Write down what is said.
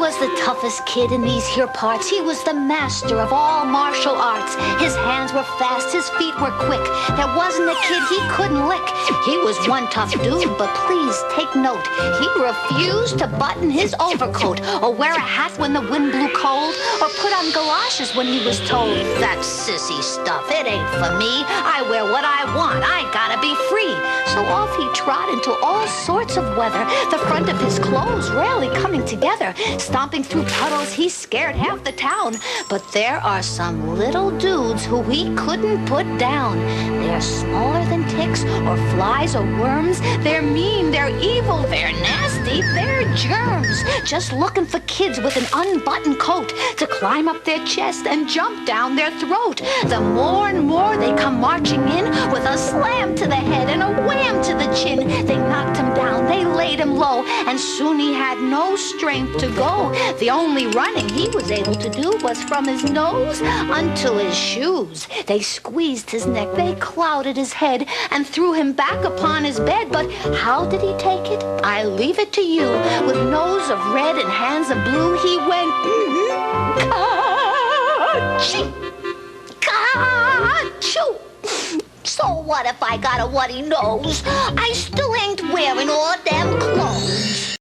was the toughest kid in these here parts. He was the master of all martial arts. His hands were fast, his feet were quick. There wasn't a kid he couldn't lick. He was one tough dude, but please take note. He refused to button his overcoat, or wear a hat when the wind blew cold, or put on galoshes when he was told. That sissy stuff, it ain't for me. I wear what I want, I gotta be free. So off he trot into all sorts of weather, the front of his clothes rarely coming together. Stomping through puddles, he scared half the town. But there are some little dudes who he couldn't put down. They're smaller than ticks or flies or worms. They're mean, they're evil, they're nasty, they're germs. Just looking for kids with an unbuttoned coat to climb up their chest and jump down their throat. The more and more they come marching in, with a slam to the head and a wham to the chin. They knocked him down, they laid him low, and soon he had no strength to go. The only running he was able to do was from his nose unto his shoes. They squeezed his neck, they clouded his head, and threw him back upon his bed. But how did he take it? I leave it to you. With nose of red and hands of blue, he went, ka-ching, ka-choo. So what if I got a whatty nose? I still ain't wearing all them clothes.